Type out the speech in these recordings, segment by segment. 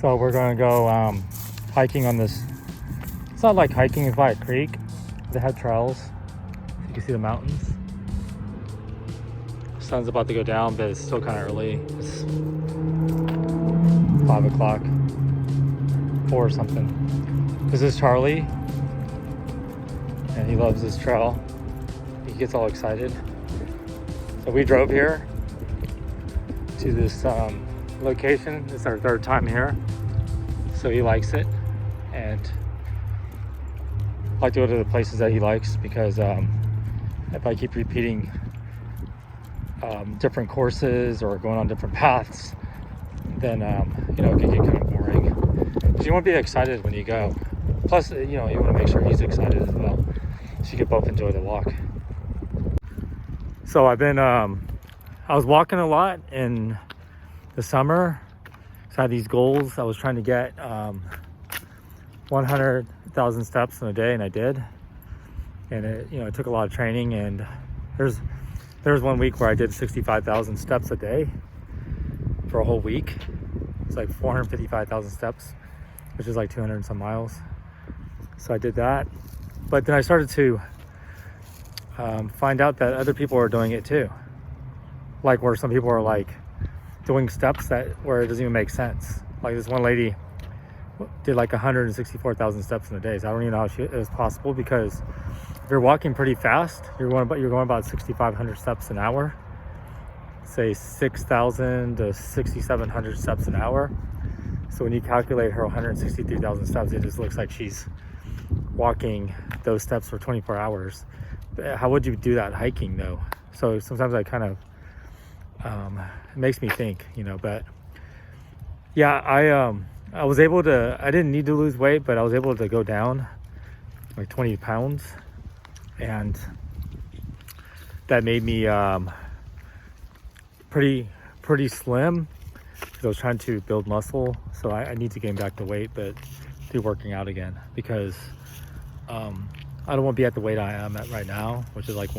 So we're gonna go hiking on this. It's not like hiking, it's by a creek. They have trails. You can see the mountains. Sun's about to go down, but it's still kind of early. It's 5 o'clock, 4 or something. This is Charlie, and he loves this trail. He gets all excited. So we drove here to this location. It's our 3rd time here, so he likes it, and I like to go to the places that he likes because if I keep repeating different courses or going on different paths, then you know, it can get kind of boring. Because you want to be excited when you go. Plus, you know, you want to make sure he's excited as well, so you can both enjoy the walk. So I've been, I was walking a lot in the summer. So I had these goals. I was trying to get 100,000 steps in a day, and I did. And it, you know, it took a lot of training. And there was one week where I did 65,000 steps a day for a whole week. It's like 455,000 steps, which is like 200 and some miles. So I did that. But then I started to find out that other people are doing it too. Like where some people are like doing steps where it doesn't even make sense. Like this one lady did like 164,000 steps in a day. So I don't even know how it was possible, because if you're walking pretty fast, you're going about 6,500 steps an hour. Say 6,000 to 6,700 steps an hour. So when you calculate her 163,000 steps, it just looks like she's walking those steps for 24 hours. How would you do that hiking though? So sometimes I kind of, it makes me think, you know. But yeah, I was able to, I didn't need to lose weight, but I was able to go down like 20 pounds. And that made me pretty slim, because I was trying to build muscle. So I need to gain back the weight, but do working out again, because I don't want to be at the weight I am at right now, which is like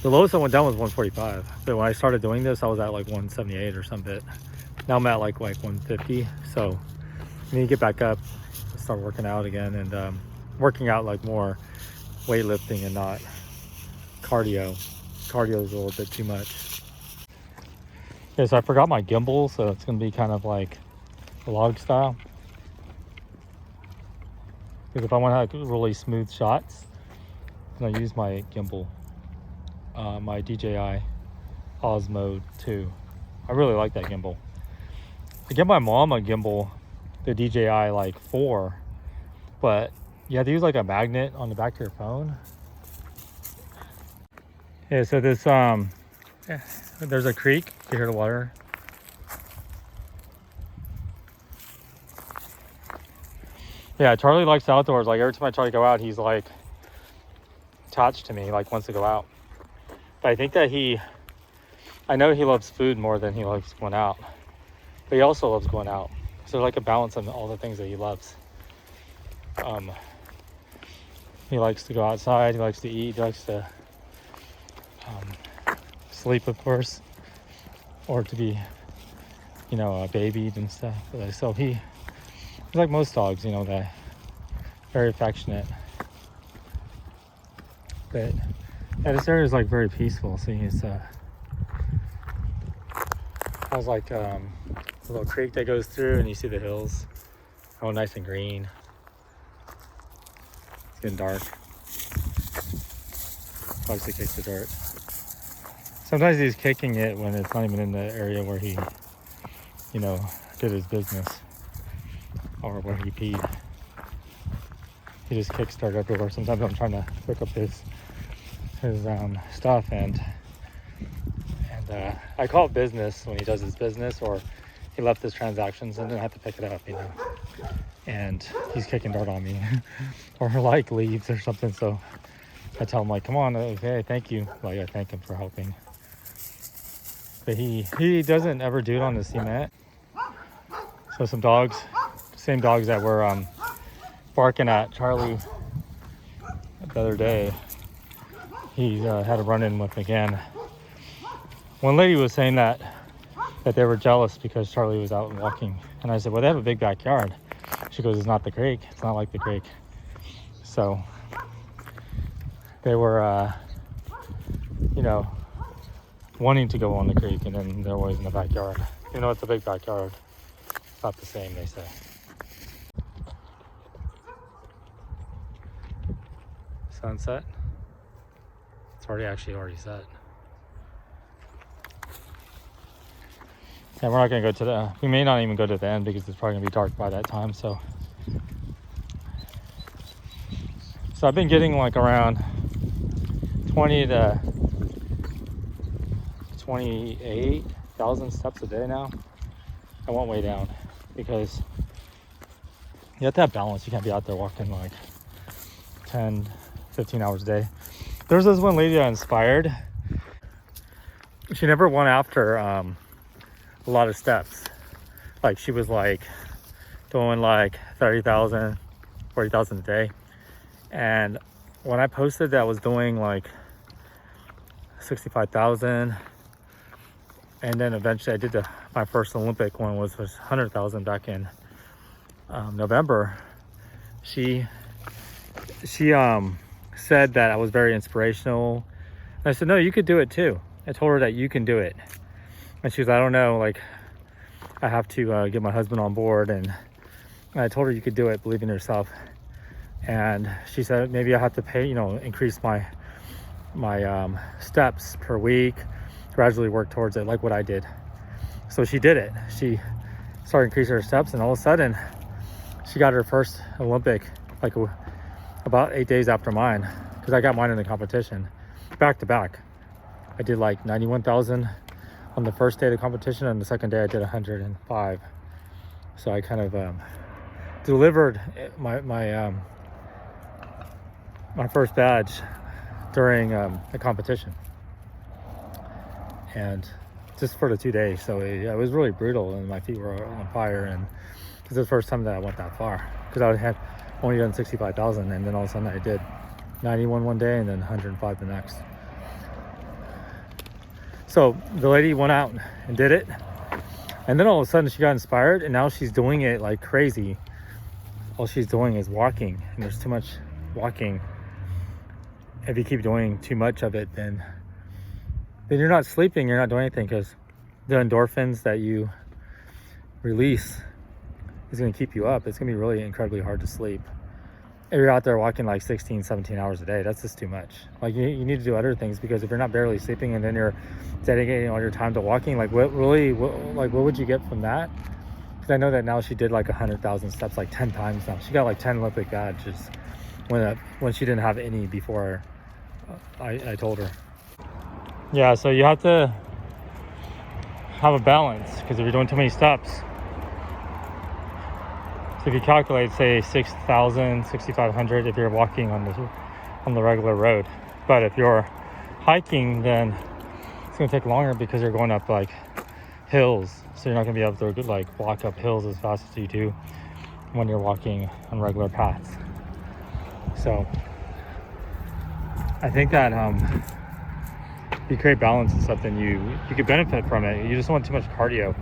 the lowest I went down was 145. But when I started doing this, I was at like 178 or something. Now I'm at like 150. So I need to get back up, start working out again, and working out like more weightlifting and not cardio. Cardio is a little bit too much. Okay, so I forgot my gimbal, so it's gonna be kind of like vlog style. Because if I want to have really smooth shots, I'm gonna use my gimbal, my DJI Osmo 2. I really like that gimbal. I get my mom a gimbal, the DJI like 4, but you have to use like a magnet on the back of your phone. Yeah, so this there's a creek. You hear the water. Yeah, Charlie likes outdoors. Like every time I try to go out, he's like attached to me, like wants to go out. But I think that I know he loves food more than he likes going out. But he also loves going out. So like a balance on all the things that he loves. He likes to go outside, he likes to eat, he likes to sleep, of course, or to be, you know, babied and stuff. So he's like most dogs, you know, they're very affectionate. But yeah, this area is like very peaceful. See, it's has like a little creek that goes through, and you see the hills, all nice and green. It's getting dark. Likes to kick the dirt. Sometimes he's kicking it when it's not even in the area where he, you know, did his business or where he peed. He just kicks dirt everywhere. Sometimes I'm trying to pick up his stuff, and I call it business when he does his business, or he left his transactions and then I have to pick it up, you know. And he's kicking dirt on me, or like leaves or something. So I tell him like, come on, okay, thank you. Like I thank him for helping. But he doesn't ever do it on the cement. So some dogs, same dogs that were barking at Charlie the other day, he had a run-in with again. One lady was saying that that they were jealous because Charlie was out walking. And I said, well, they have a big backyard. She goes, it's not the creek. It's not like the creek. So they were, you know, wanting to go on the creek, and then they're always in the backyard. You know, it's a big backyard. It's not the same, they say. Sunset. It's already set. And we're not gonna go to the, we may not even go to the end because it's probably gonna be dark by that time. So I've been getting like around 20 to 28,000 steps a day now. I won't way down because you have to have balance. You can't be out there walking like 10, 15 hours a day. There's this one lady I inspired. She never went after a lot of steps. Like she was like doing like 30,000, 40,000 a day. And when I posted that I was doing like 65,000, and then eventually I did my first Olympic one was 100,000 back in November. She said that I was very inspirational. And I said, no, you could do it too. I told her that you can do it. And she was, I don't know, like I have to get my husband on board. And I told her you could do it, believe in yourself. And she said, maybe I have to pay, increase my steps per week, gradually work towards it, like what I did. So she did it. She started increasing her steps, and all of a sudden she got her first Olympic like about 8 days after mine, because I got mine in the competition back to back. I did like 91,000 on the first day of the competition, and the second day I did 105. So I kind of delivered my first badge during the competition, and just for the 2 days. So it was really brutal, and my feet were on fire, and it's the first time that I went that far, because I had only done 65,000, and then all of a sudden I did 91 one day and then 105 the next. So the lady went out and did it, and then all of a sudden she got inspired, and now she's doing it like crazy. All she's doing is walking, and there's too much walking. If you keep doing too much of it, then you're not sleeping, you're not doing anything, because the endorphins that you release is going to keep you up. It's going to be really incredibly hard to sleep. If you're out there walking like 16, 17 hours a day, that's just too much. Like you need to do other things, because if you're not barely sleeping and then you're dedicating all your time to walking, like what would you get from that? Because I know that now she did like 100,000 steps like 10 times now. She got like 10 Olympic badges when she didn't have any before I told her. Yeah, so you have to have a balance, because if you're doing too many steps, so if you calculate, say 6,000, 6,500 if you're walking on the regular road. But if you're hiking, then it's going to take longer, because you're going up like hills. So you're not going to be able to like walk up hills as fast as you do when you're walking on regular paths. So I think that you create balance is something you could benefit from it. You just don't want too much cardio.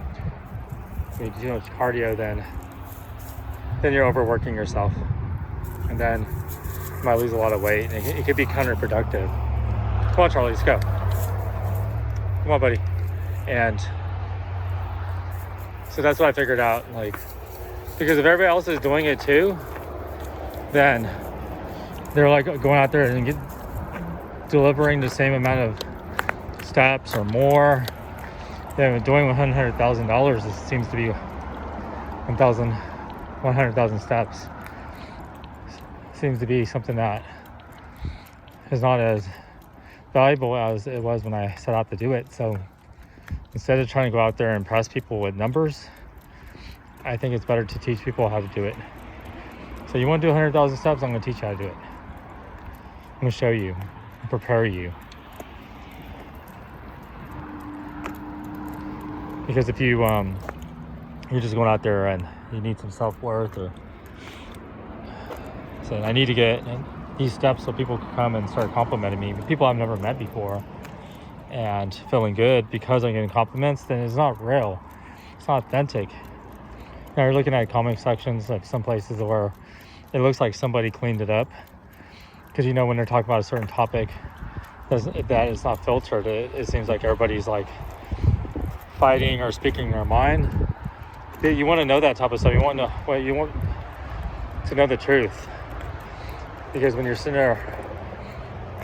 If you do too much cardio, then you're overworking yourself, and then you might lose a lot of weight, and it could be counterproductive. Come on, Charlie, let's go. Come on, buddy. And so that's what I figured out, like, because if everybody else is doing it too, then they're like going out there and delivering the same amount of steps or more. Then doing $100,000, it seems to be 100,000 steps. Seems to be something that is not as valuable as it was when I set out to do it. So instead of trying to go out there and impress people with numbers, I think it's better to teach people how to do it. So you want to do 100,000 steps? I'm going to teach you how to do it. I'm going to show you, prepare you. Because if you're just going out there and you need some self-worth, or saying I need to get these steps so people can come and start complimenting me, people I've never met before, and feeling good because I'm getting compliments, then it's not real. It's not authentic. Now you're looking at comment sections, like some places where it looks like somebody cleaned it up, because when they're talking about a certain topic that is not filtered, it seems like everybody's like fighting or speaking their mind. You want to know that type of stuff. You want to know the truth, because when you're sitting there,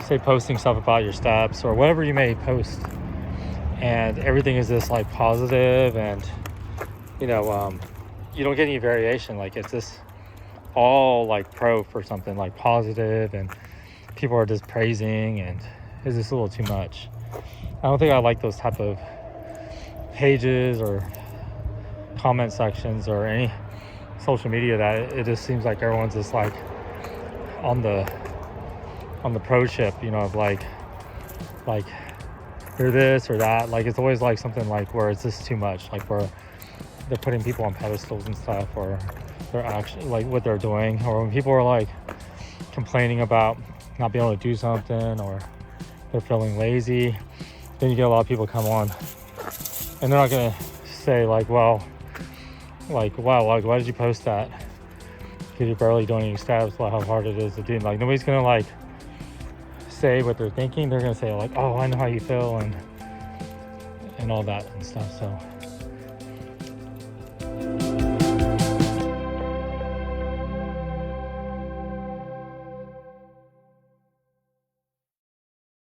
say, posting stuff about your steps or whatever you may post, and everything is this like positive, and you don't get any variation. Like it's just all like pro for something like positive, and people are just praising, and it's just a little too much. I don't think I like those type of pages or comment sections or any social media that it just seems like everyone's just like on the pro ship, of like you're this or that. Like it's always like something like where it's just too much, like where they're putting people on pedestals and stuff, or they're actually like what they're doing, or when people are like complaining about not being able to do something, or they're feeling lazy, then you get a lot of people come on and they're not gonna say like, well, like, wow, like why did you post that? Because you're barely doing any steps, like how hard it is to do. Like nobody's gonna like say what they're thinking. They're gonna say like, oh, I know how you feel, and all that and stuff. So